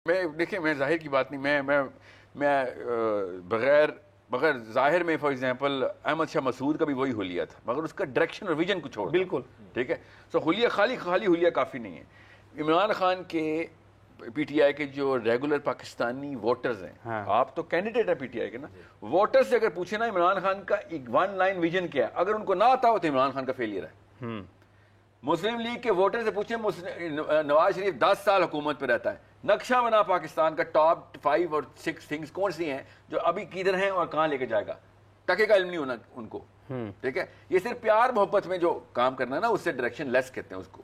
دیکھیں میں ظاہر کی بات نہیں، میں بغیر ظاہر میں فار ایگزامپل احمد شاہ مسعود کا بھی وہی حلیہ تھا، مگر اس کا ڈائریکشن اور ویژن کچھ اور تھا. بالکل ٹھیک ہے. سو حلیہ خالی حلیہ کافی نہیں ہے. عمران خان کے پی ٹی آئی کے جو ریگولر پاکستانی ووٹرز ہیں، آپ تو کینڈیڈیٹ ہیں پی ٹی آئی کے نا، ووٹر سے اگر پوچھیں نا عمران خان کا ایک ون لائن ویژن کیا ہے، اگر ان کو نہ آتا ہو تو عمران خان کا فیلئر ہے. مسلم لیگ کے ووٹر سے پوچھیں نواز شریف 10 سال حکومت پہ رہتا ہے، نقشہ بنا پاکستان کا ٹاپ 5 اور 6 تھنگز کون سی ہیں جو ابھی کدھر ہیں اور کہاں لے کے جائے گا، ٹکے کا علم نہیں ہونا ان کو. ٹھیک ہے. یہ صرف پیار محبت میں جو کام کرنا ہے نا، اس سے ڈائریکشن لیس کہتے ہیں اس کو،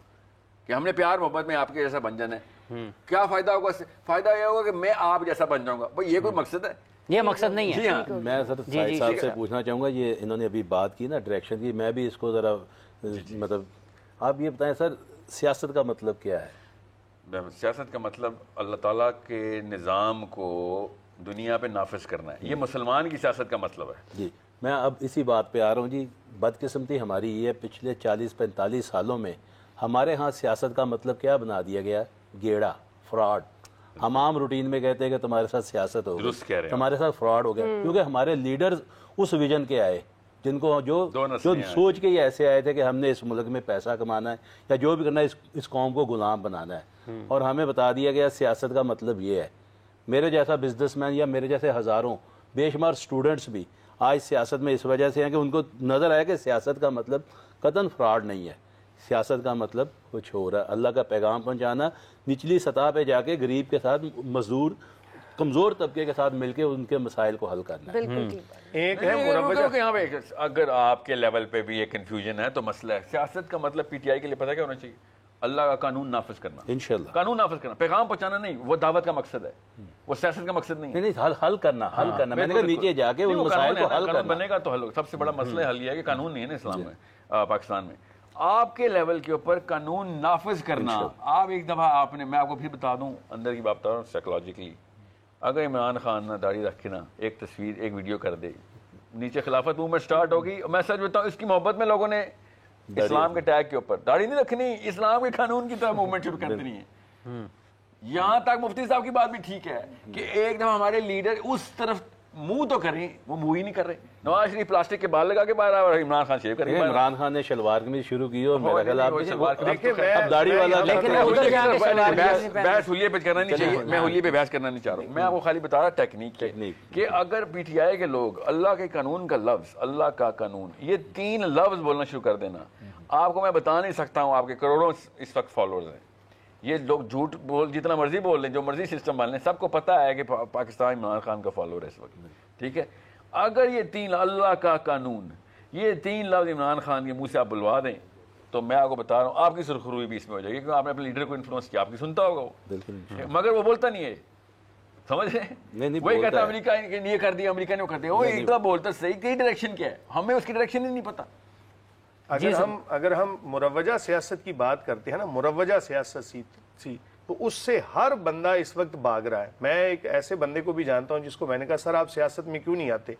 کہ ہم نے پیار محبت میں آپ کے جیسا بن جانا ہے. کیا فائدہ ہوگا اس سے؟ فائدہ یہ ہوگا کہ میں آپ جیسا بن جاؤں گا. بھائی یہ کوئی مقصد ہے؟ یہ مقصد نہیں ہے. جی ہاں. میں سر ساحل صاحب سے پوچھنا چاہوں گا، یہ انہوں نے ابھی بات کی نا ڈائریکشن کی، میں بھی اس کو ذرا مطلب آپ یہ بتائیں سر سیاست کا مطلب کیا ہے؟ سیاست کا مطلب اللہ تعالیٰ کے نظام کو دنیا پہ نافذ کرنا ہے. یہ مسلمان کی سیاست کا مطلب ہے. جی میں اب اسی بات پہ آ رہا ہوں. جی بدقسمتی ہماری یہ ہے، پچھلے 40-45 سالوں میں ہمارے ہاں سیاست کا مطلب کیا بنا دیا گیا؟ گیڑا، فراڈ. ہم عام روٹین میں کہتے ہیں کہ تمہارے ساتھ سیاست ہو گئی، تمہارے ساتھ فراڈ ہو گیا، کیونکہ ہمارے لیڈرز اس ویژن کے آئے جن کو جو سوچ کے یہ ایسے آئے تھے کہ ہم نے اس ملک میں پیسہ کمانا ہے یا جو بھی کرنا ہے اس قوم کو غلام بنانا ہے، اور ہمیں بتا دیا گیا سیاست کا مطلب یہ ہے. میرے جیسا بزنس مین یا میرے جیسے ہزاروں بے شمار سٹوڈنٹس بھی آج سیاست میں اس وجہ سے ہیں کہ ان کو نظر آیا کہ سیاست کا مطلب قطعاً فراڈ نہیں ہے، سیاست کا مطلب کچھ ہو رہا ہے، اللہ کا پیغام پہنچانا، نچلی سطح پہ جا کے غریب کے ساتھ، مزدور کمزور طبقے کے ساتھ مل کے ان کے مسائل کو حل کرنا ہے. ایک ہے مروجہ. یہاں پہ اگر آپ کے لیول پہ بھی یہ کنفیوژن ہے تو مسئلہ ہے. سیاست کا مطلب پی ٹی آئی کے لیے پتہ کیا ہونا چاہیے؟ اللہ کا قانون نافذ کرنا. انشاءاللہ قانون نافذ کرنا، پیغام پہنچانا نہیں. وہ دعوت کا مقصد ہے، وہ سیاست کا مقصد نہیں. نہیں حل کرنا. میں نے کہا نیچے جا کے ان مسائل کو حل کرنا بنے گا تو حل. سب سے بڑا مسئلہ حل یہ ہے کہ قانون نہیں ہے نا اسلام میں، پاکستان میں. آپ کے لیول کے اوپر قانون نافذ کرنا. آپ ایک دفعہ آپ نے، میں آپ کو پھر بتا دوں اندر کی بات بتا رہا ہوں سائیکولوجیکلی، اگر عمران خان نہ داڑھی رکھ کے نا ایک تصویر ایک ویڈیو کر دے، نیچے خلافت موومنٹ سٹارٹ ہوگی. میں سچ بتاؤں اس کی محبت میں لوگوں نے اسلام کے ٹیگ کے اوپر داڑھی نہیں رکھنی، اسلام کے قانون کی طرح موومنٹ شروع کر دینی ہے. یہاں تک مفتی صاحب کی بات بھی ٹھیک ہے کہ ایک دفعہ ہمارے لیڈر اس طرف منہ تو کریں، وہ منہ ہی نہیں کر رہے. نواز شریف پلاسٹک کے بال لگا کے باہر آیا اور عمران خان شیو کریں. عمران خان نے شلوار قمیض شروع کی اور میرا خیال اب داڑھی والا بحث حلیے پہ کرنا نہیں چاہیے. میں حلیے پہ بحث کرنا نہیں چاہ رہا ہوں. میں آپ کو خالی بتا رہا ٹیکنیک کہ اگر پی ٹی آئی کے لوگ اللہ کے قانون کا لفظ، اللہ کا قانون، یہ 3 لفظ بولنا شروع کر دینا، آپ کو میں بتا نہیں سکتا ہوں. آپ کے کروڑوں اس وقت فالوورز ہیں. یہ لوگ جھوٹ بول جتنا مرضی بول لیں، جو مرضی سسٹم مان لیں، سب کو پتہ ہے کہ پاکستان عمران خان کا فالوور ہے اس وقت. ٹھیک ہے. اگر یہ 3 اللہ کا قانون، یہ 3 لفظ عمران خان کے منہ سے آپ بلوا دیں تو میں آپ کو بتا رہا ہوں آپ کی سرخروئی بھی اس میں ہو جائے گی، کیونکہ آپ نے اپنے لیڈر کو انفلوئنس کیا. آپ کی سنتا ہوگا وہ، مگر وہ بولتا نہیں ہے. سمجھ رہے؟ وہی کہتا ہے امریکہ نے یہ کر دیا، امریکہ نے وہ کر دیا. وہ ایک بولتا صحیح کہ ڈائریکشن کیا ہے، ہمیں اس کی ڈائریکشن ہی نہیں پتا. اگر ہم مروجہ سیاست کی بات کرتے ہیں نا، مروجہ سیاست سی تو اس سے ہر بندہ اس وقت بھاگ رہا ہے. میں ایک ایسے بندے کو بھی جانتا ہوں جس کو میں نے کہا سر آپ سیاست میں کیوں نہیں آتے؟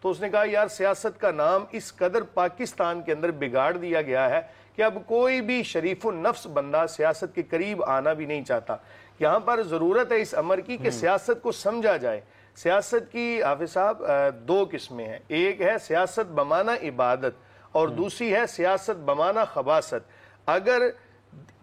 تو اس نے کہا یار سیاست کا نام اس قدر پاکستان کے اندر بگاڑ دیا گیا ہے کہ اب کوئی بھی شریف النفس بندہ سیاست کے قریب آنا بھی نہیں چاہتا. یہاں پر ضرورت ہے اس امر کی کہ سیاست کو سمجھا جائے. سیاست کی حافظ صاحب 2 قسمیں ہیں. ایک ہے سیاست بمانہ عبادت اور دوسری ہے سیاست بمانہ خباثت. اگر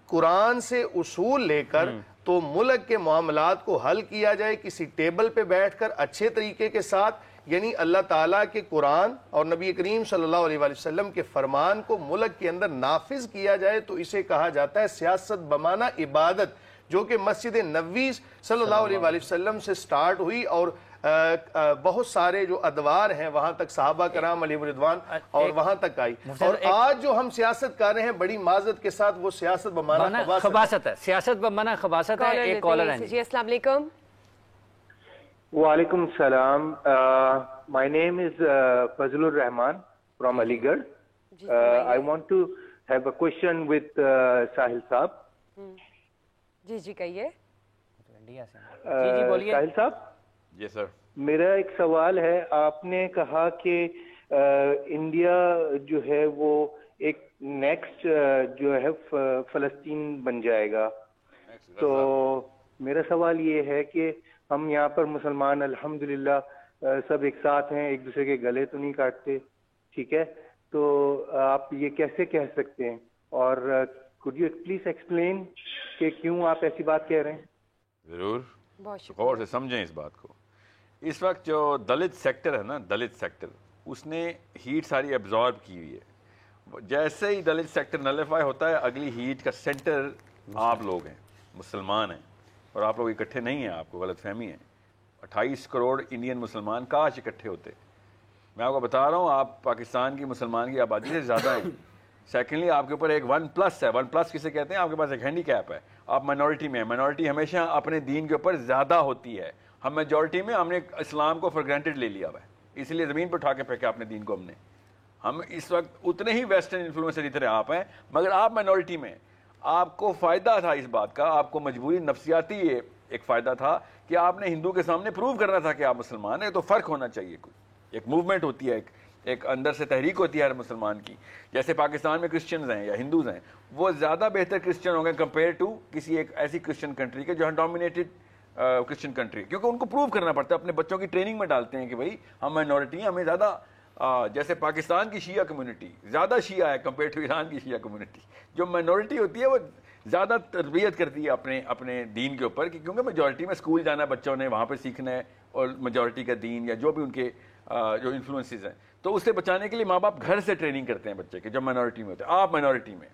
قرآن سے اصول لے کر تو ملک کے معاملات کو حل کیا جائے کسی ٹیبل پہ بیٹھ کر اچھے طریقے کے ساتھ، یعنی اللہ تعالیٰ کے قرآن اور نبی کریم صلی اللہ علیہ وسلم کے فرمان کو ملک کے اندر نافذ کیا جائے، تو اسے کہا جاتا ہے سیاست بمانہ عبادت، جو کہ مسجد نبوی صلی اللہ علیہ وسلم سے سٹارٹ ہوئی اور بہت سارے جو ادوار ہیں وہاں تک صحابہ کرام علیہ رضوان اور وہاں تک آئی. اور آج جو ہم سیاست کر رہے ہیں بڑی معذرت کے ساتھ وہ سیاست بمانہ خباثت ہے. سیاست بمانہ خباثت ہے. ایک کالر ہے جی. السلام علیکم. وعلیکم السلام. My name is Fazlur Rahman from Aligarh. I want to have a question with Sahil Saab. جی کہیے. ساحل صاحب. جی سر. میرا ایک سوال ہے. آپ نے کہا کہ انڈیا جو ہے وہ ایک نیکسٹ جو ہے فلسطین بن جائے گا. تو میرا سوال یہ ہے کہ ہم یہاں پر مسلمان الحمدللہ سب ایک ساتھ ہیں, ایک دوسرے کے گلے تو نہیں کاٹتے, ٹھیک ہے, تو آپ یہ کیسے کہہ سکتے ہیں, اور could you please explain کہ کیوں آپ ایسی بات کہہ رہے ہیں؟ ضرور, غور سے سمجھیں اس بات کو. اس وقت جو دلت سیکٹر ہے نا, دلت سیکٹر, اس نے ہیٹ ساری ایبزارب کی ہوئی ہے. جیسے ہی دلت سیکٹر نلیفائی ہوتا ہے, اگلی ہیٹ کا سینٹر آپ لوگ ہیں, مسلمان ہیں, اور آپ لوگ اکٹھے نہیں ہیں, آپ کو غلط فہمی ہے. 28 کروڑ انڈین مسلمان کاش اکٹھے ہوتے. میں آپ کو بتا رہا ہوں, آپ پاکستان کی مسلمان کی آبادی سے زیادہ ہیں. سیکنڈلی آپ کے اوپر ایک 1+ ہے. 1+ کسے کہتے ہیں؟ آپ کے پاس ایک ہینڈی کیپ ہے, آپ مائنورٹی میں ہیں. مائنورٹی ہمیشہ اپنے دین کے اوپر زیادہ ہوتی ہے. ہم میجورٹی میں, ہم نے اسلام کو فار گرانٹیڈ لے لیا ہوا ہے, اس لیے زمین پر اٹھا کے پھینکا اپنے دین کو. ہم اس وقت اتنے ہی ویسٹرن انفلوئنسر کی طرح آپ ہیں, مگر آپ مائنورٹی میں. آپ کو فائدہ تھا اس بات کا, آپ کو مجبوری نفسیاتی ایک فائدہ تھا کہ آپ نے ہندو کے سامنے پروو کرنا تھا کہ آپ مسلمان ہیں. تو فرق ہونا چاہیے, کوئی ایک موومنٹ ہوتی ہے, ایک اندر سے تحریک ہوتی ہے ہر مسلمان کی. جیسے پاکستان میں کرسچنز ہیں یا ہندوز ہیں, وہ زیادہ بہتر کرسچن ہوں گے کمپیئر ٹو کسی ایک ایسی کرسچن کنٹری کے جو ڈومینیٹڈ کرسچن کنٹری, کیونکہ ان کو پروو کرنا پڑتا ہے. اپنے بچوں کی ٹریننگ میں ڈالتے ہیں کہ بھائی ہم مائنورٹی ہیں, ہمیں زیادہ جیسے پاکستان کی شیعہ کمیونٹی زیادہ شیعہ ہے کمپیئر ٹو ایران کی شیعہ کمیونٹی. جو مائنورٹی ہوتی ہے وہ زیادہ تربیت کرتی ہے اپنے دین کے اوپر, کیونکہ میجورٹی میں اسکول جانا ہے بچوں نے, وہاں پہ سیکھنا ہے, اور میجورٹی کا دین یا جو بھی ان کے جو انفلوئنسز ہیں, تو اس سے بچانے کے لیے ماں باپ گھر سے ٹریننگ کرتے ہیں بچے کے جو مائنورٹی میں ہوتے ہیں. آپ مائنورٹی میں,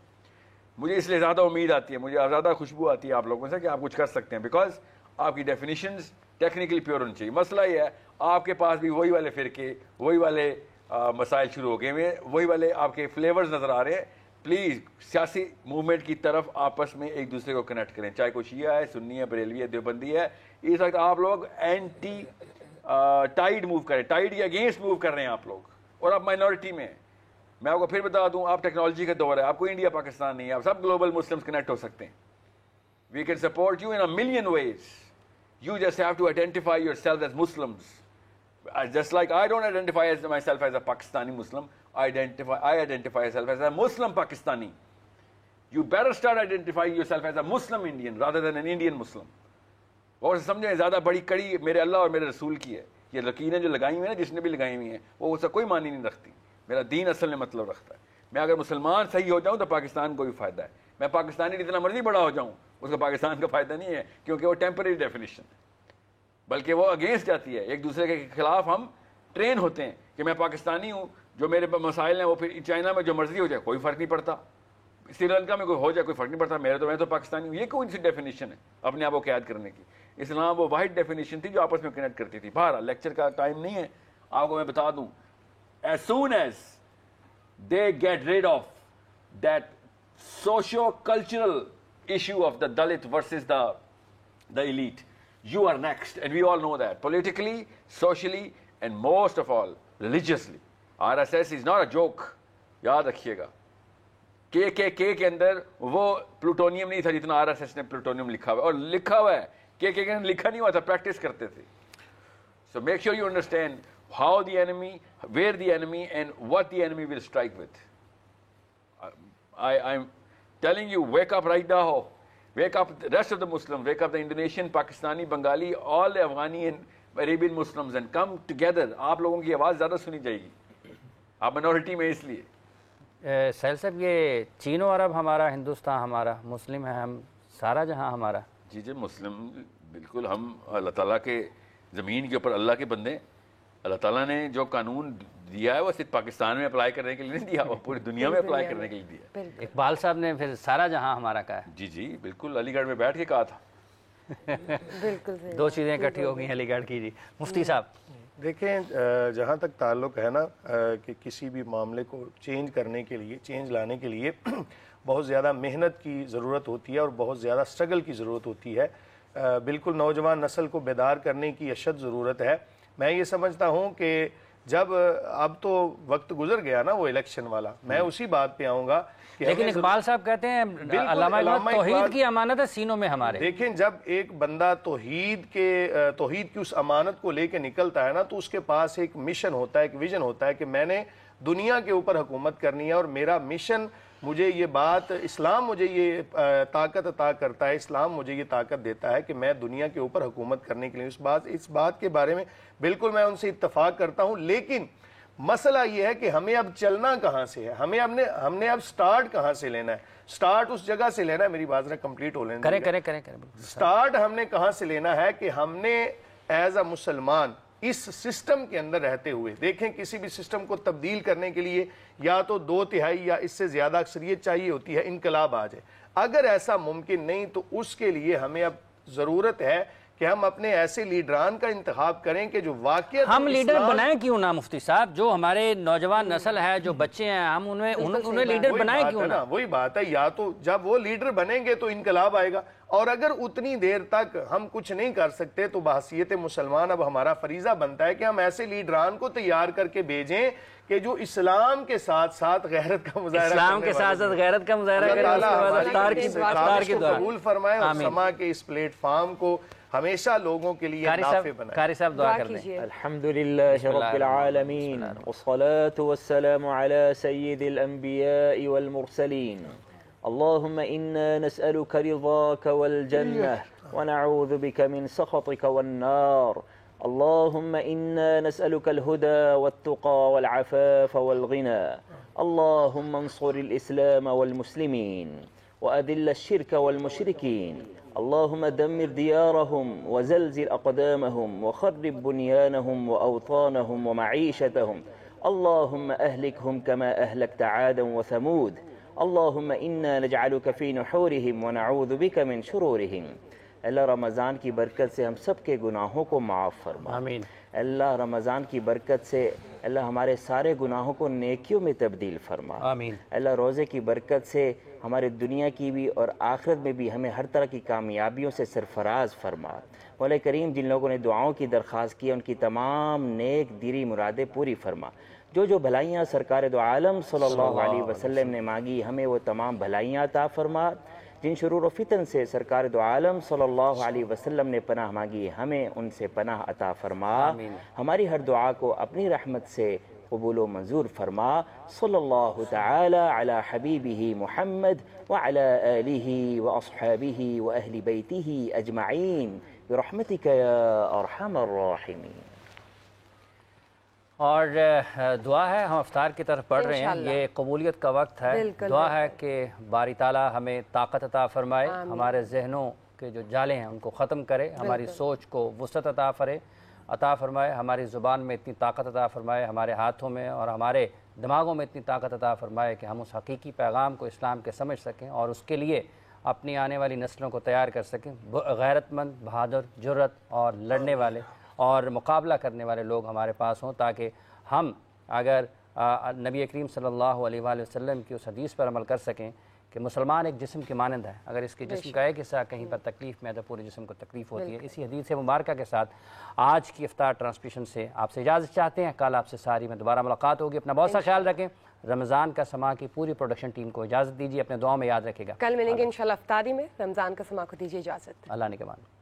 مجھے اس لیے زیادہ امید آتی ہے, مجھے زیادہ خوشبو آتی ہے آپ لوگوں سے کہ آپ کچھ کر سکتے ہیں, بیکاز آپ کی ڈیفینیشنز ٹیکنیکلی پیور ہونی چاہیے. مسئلہ یہ ہے آپ کے پاس بھی وہی والے فرقے, وہی والے مسائل شروع ہو گئے ہیں, وہی والے آپ کے فلیورز نظر آ رہے ہیں. پلیز سیاسی موومنٹ کی طرف آپس میں ایک دوسرے کو کنیکٹ کریں, چاہے کوئی شیعہ ہے, سنی ہے, بریلوی ہے, دیوبندی ہے. اس وقت آپ لوگ اینٹی ٹائیڈ موو کریں, ٹائیڈ کے اگینسٹ موو کر رہے ہیں آپ لوگ, اور آپ مائنورٹی میں. میں آپ کو پھر بتا دوں, آپ ٹیکنالوجی کا دور ہے, آپ کو انڈیا پاکستان نہیں ہے, آپ سب گلوبل مسلمس کنیکٹ ہو سکتے ہیں. We can support you in a million ways. You just have to identify yourself as Muslims. Just like I don't identify myself as a Pakistani Muslim, I identify myself as a Muslim Pakistani. You better start identifying yourself as a Muslim Indian rather than an Indian Muslim. اور سمجھیں, زیادہ بڑی کڑی میرے اللہ اور میرے رسول کی ہے. یہ لکیریں جو لگائی ہوئی ہیں نا, جس نے بھی لگائی ہوئی ہیں, وہ اس کا کوئی معنی نہیں رکھتی. میرا دین اصل میں مطلب رکھتا ہے. میں اگر مسلمان صحیح ہو جاؤں تو پاکستان کو بھی فائدہ ہے. میں پاکستانی جتنا مرضی بڑا ہو جاؤں, اس کا پاکستان کا فائدہ نہیں ہے, کیونکہ وہ ٹیمپرری ڈیفینیشن ہے, بلکہ وہ اگینسٹ جاتی ہے. ایک دوسرے کے خلاف ہم ٹرین ہوتے ہیں کہ میں پاکستانی ہوں, جو میرے مسائل ہیں وہ پھر چائنا میں جو مرضی ہو جائے کوئی فرق نہیں پڑتا, سری لنکا میں کوئی ہو جائے کوئی فرق نہیں پڑتا, میں تو پاکستانی ہوں. یہ کون سی ڈیفینیشن ہے اپنے آپ کو قید کرنے کی؟ اسلام وہ واحد ڈیفینیشن تھی جو آپس میں کنیکٹ کرتی تھی. بہرحال لیکچر کا ٹائم نہیں ہے, آپ کو میں بتا دوں, as soon as they get rid of that socio-cultural issue of the Dalit versus the elite, you are next, and we all know that, politically, socially, and most of all, religiously. RSS is not a joke. یاد رکھیے گا, KKK کے اندر وہ plutonium نہیں تھا جتنا RSS نے plutonium لکھا ہوا ہے, اور لکھا ہوا ہے KKK نے لکھا نہیں ہوا تھا, پریکٹس کرتے تھے. So make sure you understand how the enemy, where the enemy, and what the enemy will strike with. I'm telling you, wake up right now. Wake up the rest of the Muslims, wake up the Indonesian, Pakistani, Bengali, all the Afghani and Arabian Muslims, and come together. آپ لوگوں کی آواز زیادہ سنی جائے گی, آپ minority میں اس لیے. سہیل صاحب, یہ چین و عرب ہمارا, ہندوستان ہمارا, مسلم ہے ہم, سارا جہاں ہمارا. جی جی, مسلم بالکل. ہم اللہ تعالیٰ کے زمین کے اوپر اللہ کے بندے. اللہ تعالیٰ نے جو قانون دیا ہے وہ صرف پاکستان میں اپلائی کرنے کے لیے نہیں دیا, وہ پوری دنیا میں اپلائی کرنے کے لیے دیا. اقبال صاحب نے پھر سارا جہاں ہمارا کہا ہے. جی جی بالکل, علی گڑھ میں بیٹھ کے کہا تھا. بالکل, دو چیزیں اکٹھی ہو گئی ہیں علی گڑھ کی. جی مفتی صاحب دیکھیں, جہاں تک تعلق ہے نا کہ کسی بھی معاملے کو چینج کرنے کے لیے, چینج لانے کے لیے بہت زیادہ محنت کی ضرورت ہوتی ہے اور بہت زیادہ سٹرگل کی ضرورت ہوتی ہے. بالکل نوجوان نسل کو بیدار کرنے کی اشد ضرورت ہے. میں یہ سمجھتا ہوں کہ جب اب تو وقت گزر گیا نا وہ الیکشن والا, میں اسی بات پہ آؤں گا. لیکن اقبال صاحب کہتے ہیں علامہ اقبال توحید کی امانت ہے سینوں میں ہمارے. دیکھیں, جب ایک بندہ توحید کی اس امانت کو لے کے نکلتا ہے نا, تو اس کے پاس ایک مشن ہوتا ہے, ایک ویژن ہوتا ہے کہ میں نے دنیا کے اوپر حکومت کرنی ہے, اور میرا مشن مجھے یہ بات اسلام مجھے یہ طاقت عطا کرتا ہے، اسلام مجھے یہ طاقت دیتا ہے کہ میں دنیا کے اوپر حکومت کرنے کے لیے اس بات کے بارے میں بالکل میں ان سے اتفاق کرتا ہوں. لیکن مسئلہ یہ ہے کہ ہمیں اب چلنا کہاں سے ہے، ہم نے اب سٹارٹ کہاں سے لینا ہے. سٹارٹ اس جگہ سے لینا ہے، میری بات ذرا کمپلیٹ ہو لینا کریں. سٹارٹ ہم نے کہاں سے لینا ہے کہ ہم نے ایز اے مسلمان اس سسٹم کے اندر رہتے ہوئے، دیکھیں کسی بھی سسٹم کو تبدیل کرنے کے لیے یا تو 2/3 یا اس سے زیادہ اکثریت چاہیے ہوتی ہے، انقلاب آ جائے. اگر ایسا ممکن نہیں تو اس کے لیے ہمیں اب ضرورت ہے کہ ہم اپنے ایسے لیڈران کا انتخاب کریں کہ جو واقعی ہم لیڈر بنائیں کیوں نہ مفتی صاحب، جو ہمارے نوجوان نسل ہے، جو بچے ہیں، ہم انہیں لیڈر بنائیں کیوں نہ. وہی بات ہے، یا تو جب وہ لیڈر بنیں گے تو انقلاب آئے گا، اور اگر اتنی دیر تک ہم کچھ نہیں کر سکتے تو بحیثیت مسلمان اب ہمارا فریضہ بنتا ہے کہ ہم ایسے لیڈران کو تیار کر کے بھیجیں کہ جو اسلام کے ساتھ ساتھ غیرت کا مظاہرہ اسلام کے ساتھ ساتھ غیرت کا مظاہرہ کریں. افطار کی دعا قبول فرمائے اور سما کے اس پلیٹ فارم کو ہمیشہ لوگوں کے لیے نافع بنائے. قاری صاحب دعا کر دیں. الحمدللہ رب العالمین والصلاة والسلام على سید الانبیاء والمرسلین. اللهم إنا نسألك رضاك والجنة ونعوذ بك من سخطك والنار. اللهم إنا نسألك الهدى والتقى والعفاف والغنى. اللهم انصر الإسلام والمسلمين وأذل الشرك والمشركين. اللهم دمر ديارهم وزلزل أقدامهم وخرب بنيانهم وأوطانهم ومعيشتهم. اللهم أهلكهم كما أهلكت عادا وثمود. اللهم إنا نجعلك في نحورهم ونعوذ بك من شرورهم. اللہ رمضان کی برکت سے ہم سب کے گناہوں کو معاف فرما. آمین. اللہ رمضان کی برکت سے اللہ ہمارے سارے گناہوں کو نیکیوں میں تبدیل فرما. آمین. اللہ روزے کی برکت سے ہمارے دنیا کی بھی اور آخرت میں بھی ہمیں ہر طرح کی کامیابیوں سے سرفراز فرما. مولا کریم جن لوگوں نے دعاؤں کی درخواست کی ان کی تمام نیک دیری مرادیں پوری فرما. جو بھلائیاں سرکار دو عالم صلی اللہ علیہ وسلم نے مانگی ہمیں وہ تمام بھلائیاں عطا فرما. جن شرور و فتن سے سرکار دو عالم صلی اللہ علیہ وسلم نے پناہ مانگی ہمیں ان سے پناہ عطا فرما. ہماری ہر دعا کو اپنی رحمت سے قبول و منظور فرما. صلی اللہ تعالی علی حبیبہ محمد وعلی آلہ واصحابہ واہل بیتہ اجمعین برحمتک یا ارحم الراحمین. اور دعا ہے، ہم افطار کی طرف بڑھ رہے ہیں، یہ قبولیت کا وقت ہے. دعا ہے کہ باری تعالیٰ ہمیں طاقت عطا فرمائے، ہمارے ذہنوں کے جو جالے ہیں ان کو ختم کرے، ہماری سوچ کو وسعت عطا فرمائے، ہماری زبان میں اتنی طاقت عطا فرمائے، ہمارے ہاتھوں میں اور ہمارے دماغوں میں اتنی طاقت عطا فرمائے کہ ہم اس حقیقی پیغام کو اسلام کے سمجھ سکیں اور اس کے لیے اپنی آنے والی نسلوں کو تیار کر سکیں. غیرت مند، بہادر، جرأت اور لڑنے والے اور مقابلہ کرنے والے لوگ ہمارے پاس ہوں، تاکہ ہم اگر نبی کریم صلی اللہ علیہ وآلہ وسلم کی اس حدیث پر عمل کر سکیں کہ مسلمان ایک جسم کی مانند ہے، اگر اس کے جسم کا ایک حصہ کہیں پر تکلیف میں ہے تو پورے جسم کو تکلیف ہوتی ہے. اسی حدیث مبارکہ کے ساتھ آج کی افطار ٹرانسمیشن سے آپ سے اجازت چاہتے ہیں. کل آپ سے ساری میں دوبارہ ملاقات ہوگی. اپنا بہت سا خیال رکھیں. رمضان کا سما کی پوری پروڈکشن ٹیم کو اجازت دیجیے. اپنے دعاؤں میں یاد رکھے گا. کل ملیں گے انشاءاللہ افطاری میں. رمضان کا سما کو دیجیے اجازت. اللہ نے کے مان.